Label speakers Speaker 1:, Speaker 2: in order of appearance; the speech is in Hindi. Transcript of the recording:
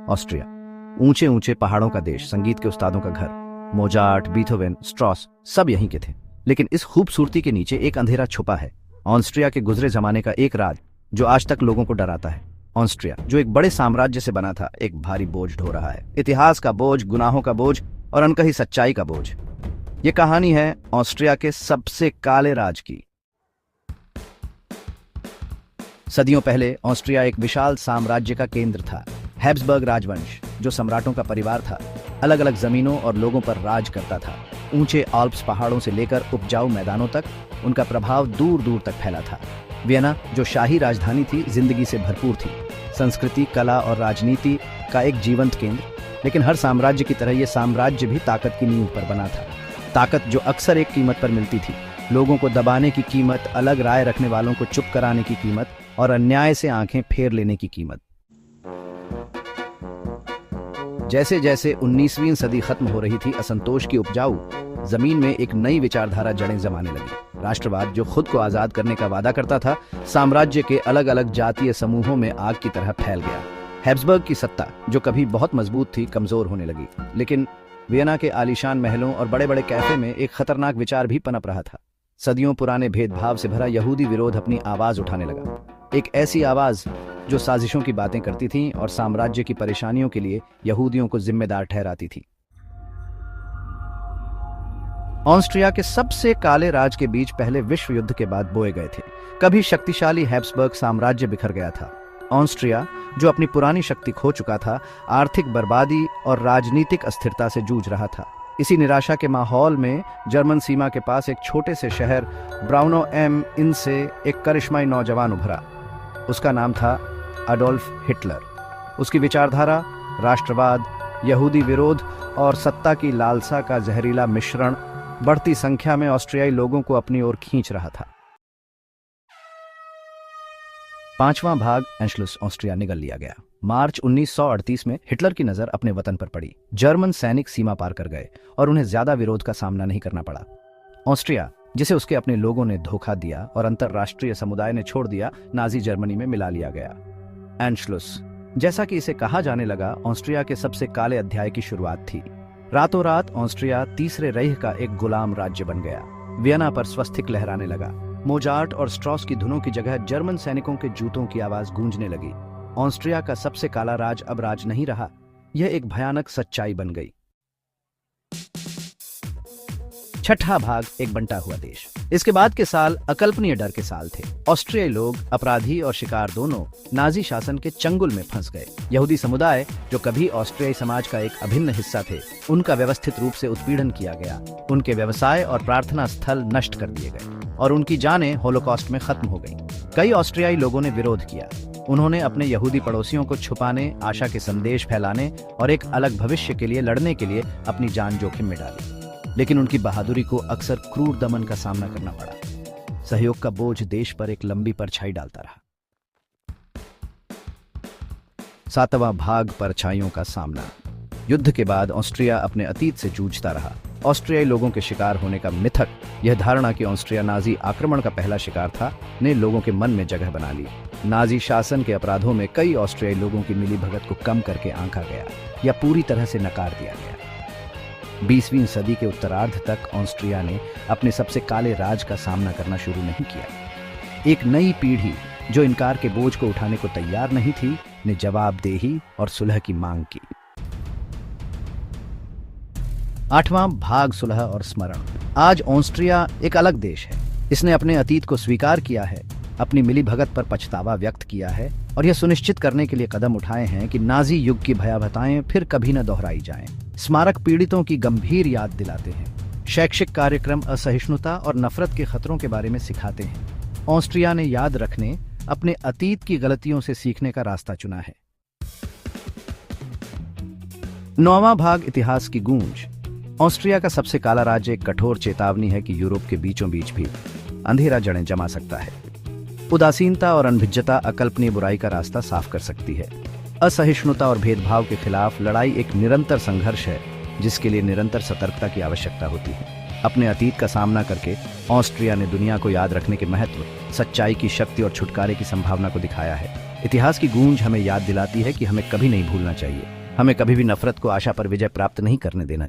Speaker 1: ऑस्ट्रिया, ऊंचे ऊंचे पहाड़ों का देश, संगीत के उस्तादों का घर। मोजार्ट, बीथोवेन, स्ट्रॉस सब यहीं के थे। लेकिन इस खूबसूरती के नीचे एक अंधेरा छुपा है। ऑस्ट्रिया के गुजरे जमाने का एक राज जो आज तक लोगों को डराता है। ऑस्ट्रिया जो एक बड़े साम्राज्य से बना था, एक भारी बोझ ढो रहा है। इतिहास का बोझ, गुनाहों का बोझ और अनकही सच्चाई का बोझ। ये कहानी है ऑस्ट्रिया के सबसे काले राज की। सदियों पहले ऑस्ट्रिया एक विशाल साम्राज्य का केंद्र था। हैब्सबर्ग राजवंश, जो सम्राटों का परिवार था, अलग अलग जमीनों और लोगों पर राज करता था। ऊंचे आल्प्स पहाड़ों से लेकर उपजाऊ मैदानों तक उनका प्रभाव दूर दूर तक फैला था। वियना, जो शाही राजधानी थी, जिंदगी से भरपूर थी। संस्कृति, कला और राजनीति का एक जीवंत केंद्र। लेकिन हर साम्राज्य की तरह यह साम्राज्य भी ताकत की नींव पर बना था। ताकत जो अक्सर एक कीमत पर मिलती थी। लोगों को दबाने की कीमत, अलग राय रखने वालों को चुप कराने की कीमत और अन्याय से आंखें फेर लेने की कीमत। जैसे जैसे 19वीं सदी खत्म हो रही थी, असंतोष की उपजाऊ जमीन में एक नई विचारधारा जड़ें जमाने लगी। राष्ट्रवाद, जो खुद को आजाद करने का वादा करता था, साम्राज्य के अलग अलग जातीय समूहों में आग की तरह फैल गया। हैब्सबर्ग की सत्ता, जो कभी बहुत मजबूत थी, कमजोर होने लगी। लेकिन वियना के आलीशान महलों और बड़े बड़े कैफे में एक खतरनाक विचार भी पनप रहा था। सदियों पुराने भेदभाव से भरा यहूदी विरोध अपनी आवाज उठाने लगा। एक ऐसी आवाज जो साजिशों की बातें करती थी और साम्राज्य की परेशानियों के लिए यहूदियों को जिम्मेदार ठहराती थी। ऑस्ट्रिया के सबसे काले राज के बीच पहले विश्व युद्ध के बाद बोए गए थे। कभी शक्तिशाली हैब्सबर्ग साम्राज्य बिखर गया था। ऑस्ट्रिया, जो अपनी पुरानी शक्ति खो चुका था, आर्थिक बर्बादी और राजनीतिक अस्थिरता से जूझ रहा था। इसी निराशा के माहौल में जर्मन सीमा के पास एक छोटे से शहर ब्राउनो एम इन से एक करिश्माई नौजवान उभरा। उसका नाम था अडोल्फ हिटलर। उसकी विचारधारा राष्ट्रवाद, यहूदी विरोध और सत्ता की लालसा का जहरीला मिश्रण बढ़ती संख्या में ऑस्ट्रियाई लोगों को अपनी ओर खींच रहा था। 5वां भाग एंशलुस ऑस्ट्रिया निगल लिया गया। मार्च 1938 में हिटलर की नजर अपने वतन पर पड़ी। जर्मन सैनिक सीमा पार कर गए और उन्हें ज्यादा विरोध का सामना नहीं करना पड़ा। ऑस्ट्रिया, जिसे उसके अपने लोगों ने धोखा दिया और अंतरराष्ट्रीय समुदाय ने छोड़ दिया, नाजी जर्मनी में मिला लिया गया। एंशलुस, जैसा कि इसे कहा जाने लगा, ऑस्ट्रिया के सबसे काले अध्याय की शुरुआत थी। रातों रात ऑस्ट्रिया तीसरे रेह का एक गुलाम राज्य बन गया। वियना पर स्वस्तिक लहराने लगा। मोजार्ट और स्ट्रॉस की धुनों की जगह जर्मन सैनिकों के जूतों की आवाज गूंजने लगी। ऑस्ट्रिया का सबसे काला राज अब राज नहीं रहा, यह एक भयानक सच्चाई बन गई। छठा भाग, एक बंटा हुआ देश। इसके बाद के साल अकल्पनीय डर के साल थे। ऑस्ट्रियाई लोग, अपराधी और शिकार दोनों, नाजी शासन के चंगुल में फंस गए। यहूदी समुदाय, जो कभी ऑस्ट्रियाई समाज का एक अभिन्न हिस्सा थे, उनका व्यवस्थित रूप से उत्पीड़न किया गया। उनके व्यवसाय और प्रार्थना स्थल नष्ट कर दिए गए और उनकी जानें होलोकॉस्ट में खत्म हो गईं। कई ऑस्ट्रियाई लोगों ने विरोध किया। उन्होंने अपने यहूदी पड़ोसियों को छुपाने, आशा के संदेश फैलाने और एक अलग भविष्य के लिए लड़ने के लिए अपनी जान जोखिम में डाली। लेकिन उनकी बहादुरी को अक्सर क्रूर दमन का सामना करना पड़ा। सहयोग का बोझ देश पर एक लंबी परछाई डालता रहा। 7वां भाग, परछाइयों का सामना। युद्ध के बाद ऑस्ट्रिया अपने अतीत से जूझता रहा। ऑस्ट्रियाई लोगों के शिकार होने का मिथक, यह धारणा कि ऑस्ट्रिया नाजी आक्रमण का पहला शिकार था, ने लोगों के मन में जगह बना ली। नाजी शासन के अपराधों में कई ऑस्ट्रियाई लोगों की मिलीभगत को कम करके आंका गया या पूरी तरह से नकार दिया गया। 20वीं सदी के उत्तरार्ध तक ऑस्ट्रिया ने अपने सबसे काले राज का सामना करना शुरू नहीं किया। एक नई पीढ़ी, जो इनकार के बोझ को उठाने को तैयार नहीं थी, ने जवाबदेही और सुलह की मांग की। 8वां भाग, सुलह और स्मरण। आज ऑस्ट्रिया एक अलग देश है। इसने अपने अतीत को स्वीकार किया है, अपनी मिलीभगत पर पछतावा व्यक्त किया है और यह सुनिश्चित करने के लिए कदम उठाए हैं कि नाजी युग की भयावहताएं फिर कभी न दोहराई जाएं। स्मारक पीड़ितों की गंभीर याद दिलाते हैं। शैक्षिक कार्यक्रम असहिष्णुता और नफरत के खतरों के बारे में सिखाते हैं। ऑस्ट्रिया ने याद रखने, अपने अतीत की गलतियों से सीखने का रास्ता चुना है। 9वां भाग, इतिहास की गूंज। ऑस्ट्रिया का सबसे काला राज्य एक कठोर चेतावनी है कि यूरोप के बीचों बीच भी अंधेरा जड़ें जमा सकता है। उदासीनता और अनभिज्ञता अकल्पनीय बुराई का रास्ता साफ कर सकती है। असहिष्णुता और भेदभाव के खिलाफ लड़ाई एक निरंतर संघर्ष है, जिसके लिए निरंतर सतर्कता की आवश्यकता होती है। अपने अतीत का सामना करके ऑस्ट्रिया ने दुनिया को याद रखने के महत्व, सच्चाई की शक्ति और छुटकारे की संभावना को दिखाया है। इतिहास की गूंज हमें याद दिलाती है कि हमें कभी नहीं भूलना चाहिए, हमें कभी भी नफरत को आशा पर विजय प्राप्त नहीं करने देना।